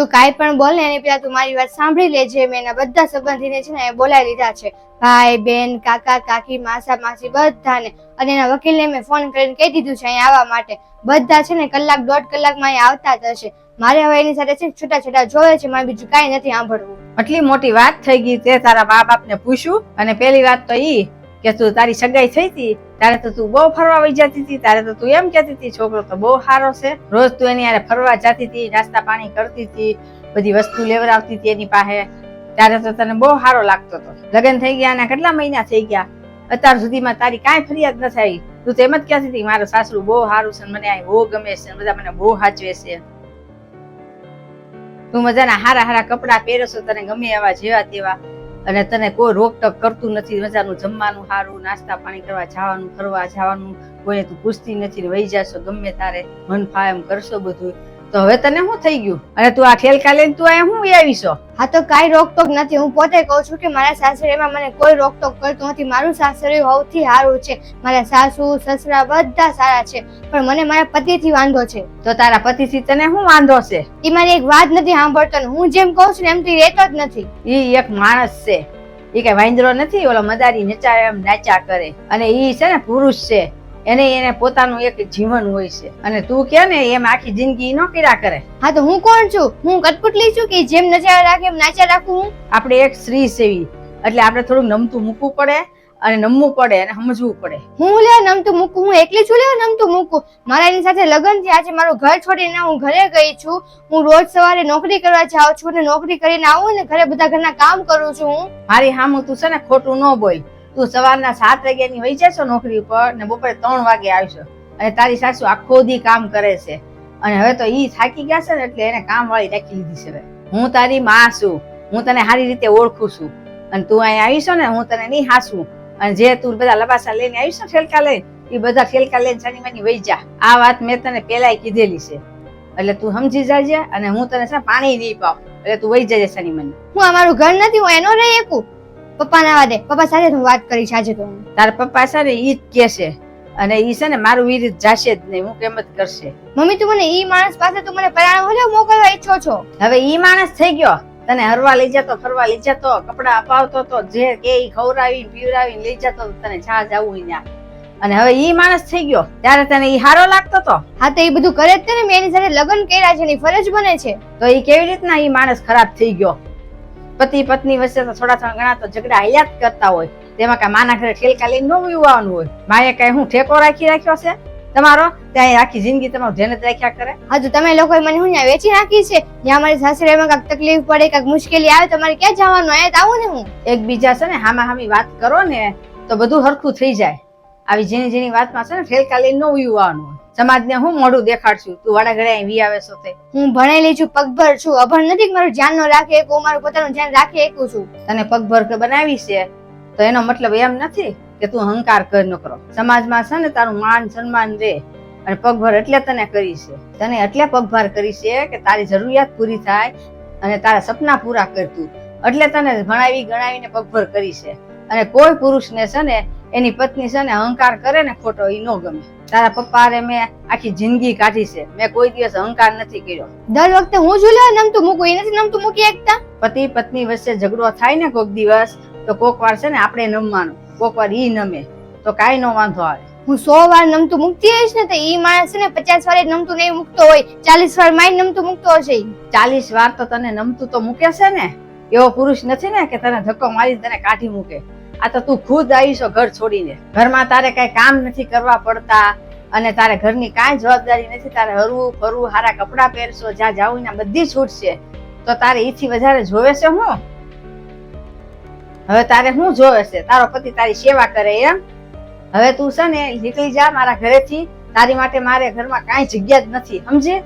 તું કાંઈ પણ બોલ ને એની પેલા તું મારી વાત સાંભળી લેજે. મેં એના બધા સંબંધીને છે ને એ બોલાવી લીધા છે, ભાઈ બેન કાકા કાકી માસા માસી બધાને. અને એના વકીલને મેં ફોન કરીને કહી દીધું છે અહીંયા આવવા માટે. બધા છે ને કલાક દોઢ કલાકમાં અહીંયા આવતા જ હશે. મારે હવે એની સાથે છે ને છૂટા છૂટા જોવે છે, મારે બીજું કાંઈ નથી સાંભળવું. આટલી મોટી વાત થઈ ગઈ તે તારા મા બાપ ને પૂછ્યું? અને પેલી વાત તો ઈ કે તું તારી સગાઈ થઈ હતી ત્યારે તો તું બહુ ફરવા વઈ જતી હતી, ત્યારે તો તું એમ કહેતી હતી છોકરો તો બહુ સારો છે, રોજ તું એની હારે ફરવા જતી હતી, નાસ્તા પાણી કરતી હતી, બધી વસ્તુ લેવડાવતી હતી એની પાસે, ત્યારે તો તને બહુ સારો લાગતો હતો. લગ્ન થઈ ગયા અને કેટલા મહિના થઈ ગયા, અત્યાર સુધીમાં તારી કાંઈ ફરિયાદ ન થઈ. તું તો એમ જ કહેતી હતી મારું સાસરું બહુ સારું છે, મને અહીં બહુ ગમે છે, બધા મને બહુ સાચવે છે, તું મજાના હારા હારા કપડા પહેરો છો, તને ગમે એવા જેવા તેવા, અને તને કોઈ રોકટોક કરતું નથી, મજાનું જમવાનું સારું, નાસ્તા પાણી કરવા જવાનું, ફરવા જવાનું, કોઈને તું પૂછતી નથી, વહી જશો ગમે તારે મન ફાવે એમ કરશો બધું. તો હવે તને શું થઈ ગયું? અને તું આ ઠેલકા લઈને તું અહીંયા શું આવીશો? હા તો કાંઈ રોકટોક નથી. હું પોતે કહું છું કે મારા સાસરીમાં મને કોઈ રોકટોક કરતું નથી. મારું સાસરિયું સૌથી સારું છે, મારા સાસુ સસરા બધા સારા છે, પણ મને મારા પતિથી વાંધો છે. તો તારા પતિથી તને શું વાંધો છે? એ મારી એક વાત નથી સાંભળતો ને હું જેમ કહું છું ને એમ તો રહેતો જ નથી. ઈ એક માણસ છે, ઈ કઈ વાંદરો નથી ઓલો મદારી નચાવે એમ નાચ્યા કરે. અને ઈ છે ને પુરુષ છે, એને પોતાનું એક જીવન હોય છે, અને તું કે ને એમ આખી જિંદગી નો કર્યા કરે. હા તો હું કોણ છું? હું કટપુટલી છું કે જેમ નચાવ્યા રાખે એમ નાચ્યા રાખું? હું આપણે એક સ્ત્રી સેવી એટલે આપણે થોડુંક નમતું મૂકવું પડે, અને નમવું પડે, અને સમજવું પડે. હું લે નમતું મૂકું? હું એકલી છું લે નમતું મૂકું? મારા એની સાથે લગ્ન થયા છે, મારું ઘર છોડીને હું ઘરે ગઈ છું. હું રોજ સવારે નોકરી કરવા જાઉં છું, અને નોકરી કરીને આવું ને ઘરે બધા ઘરના કામ કરું છું. હું મારી સામું તું છે ને ખોટું ન બોલ. તું સવારના 7 વાગ્યાની વહી જશો નોકરી ઉપર ને બપોરે 3 વાગે આવશો, અને તારી સાસુ આખો દી કામ કરે છે, અને હવે તો ઈ થાકી ગયા છે ને એટલે એને કામ વાળી રાખી લીધી છે. હું તારી માં છું, હું તને સારી રીતે ઓળખું છું, અને તું અહીંયા આવીશો ને હું તને નહીં હાસું, અને જે તું બધા લબાસા લઈને આવીશો ઠેલકા લઈને, એ બધા ઠેલકા લઈને સાની માની વહી જા. આ વાત મેં તને પેલા કીધેલી છે, એટલે તું સમજી જાજે. અને હું તને છે પાણી નહીં પાવ એટલે તું વહી જજે સાની માની. હું અમારું ઘર નથી, હું એનો રહી શકું? પપ્પા ના વાદે પપ્પા સાથે હું વાત કરીશ આજે. તો તારા પપ્પા છે ને ઈ જ કેશે, અને ઈ છે ને મારું વિરુદ્ધ જાશે જ નહીં, હું કેમ જ કરશે. મમ્મી તું મને ઈ માણસ પાસે તું મને પરાણે હોલે મોકલવા ઈચ્છો છો? હવે ઈ માણસ થઈ ગયો, તને હરવા લઈ જતો, ફરવા લઈ જતો, કપડા અપાવતો તો, જે કે ઈ ખવડાવી પીવડાવી લઈ જતો, તને જ્યાં જવું ત્યાં. અને હવે ઈ માણસ થઈ ગયો ત્યારે તને ઈ હારો લાગતો તો? હા તો એ બધું કરે જ ને, મેં એની સાથે લગ્ન કર્યા છે, એની ફરજ બને છે. તો ઈ કેવી રીતના ઈ માણસ ખરાબ થઈ ગયો? પતિ પત્ની વચ્ચે તો થોડા ઘણા તો ઝઘડા હયાત કરતા હોય, તેમાં કઈ માના ઘરે ઠેલકા લઈને ન આવવાનું હોય. માએ કઈ હું ઠેકો રાખ્યો છે તમારો? ત્યાં આખી જિંદગી તમારું ધ્યાન જ રાખ્યા કરે. હા તો તમે લોકોએ મને હું ત્યાં વેચી નાખી છે, જ્યાં મારી સાસરીમાં કાંઈક તકલીફ પડે, કાંઈક મુશ્કેલી આવે તમારે ક્યાં જવાનું? અહીંયા આવું ને હું. એકબીજા છે ને હામા હામી વાત કરો ને તો બધું હરખું થઈ જાય. આવી જેની વાતમાં છે ને ઠેલકા લઈને ન આવવાનું હોય. સમાજને હું મોઢું દેખાડશું? તું વાડા ઘરે વી આવે છો તે? હું ભણેલી છું, પગભર છું, અભણ નથી કે મારું ધ્યાન ન રાખે એકું, મારું પોતાનું ધ્યાન રાખી એકું છું. તને પગભર બનાવી છે તો એનો મતલબ એમ નથી કે તું અહંકાર કર ન કરો. સમાજમાં છે ને તારું માન સન્માન રહે, અને પગભર એટલે તને કરી છે, તને એટલે પગભાર કરી છે કે તારી જરૂરિયાત પૂરી થાય અને તારા સપના પૂરા કરતું, એટલે તને ભણાવી ગણાવીને પગભર કરી છે. અને કોઈ પુરુષને છે ને એની પત્ની છે ને અહંકાર કરે ને ખોટો ઈ ન ગમે. તારા પપ્પા મેં આખી જિંદગી કાઢી છે, મેં કોઈ દિવસ અહંકાર નથી કર્યો. દર વખતે હું જ નમતું મૂકું, એ નથી નમતું મૂકી એકતા. પતિ પત્ની વચ્ચે ઝઘડો થાય ને કોક દિવસ, તો કોક વાર છે ને આપણે નમવાનું, કોક વાર ઈ નમે, તો કાઈ નો વાંધો આવે. હું 100 વાર નમતું મૂકતી હોઈશ ને તો ઈ માણસ ને 50 વાર નમતું નહીં મૂકતો હોય, 40 વાર માઈ નમતું મૂકતો હશે. 40 વાર તો તને નમતું તો મૂકે છે ને. એવો પુરુષ નથી ને કે તને ધક્કો મારી તને કાઢી મૂકે. આ તો તું ખુદ આવીશો ઘર છોડીને, ઘરમાં તારે કઈ કામ નથી કરવા પડતા, અને તારે ઘરની કાંઈ જવાબદારી નથી, તારે હરવું ફરવું, સારા કપડા પહેરશો, જ્યાં જાવું ત્યાં બધી છૂટ છે, તો તારે ઈથી વધારે જોવે છે હું? હવે તારે શું જોવે છે? તારો પતિ તારી સેવા કરે એમ? હવે તું છે ને નીકળી જા મારા ઘરેથી, તારી માટે મારે ઘરમાં કાંઈ જગ્યા જ નથી, સમજે?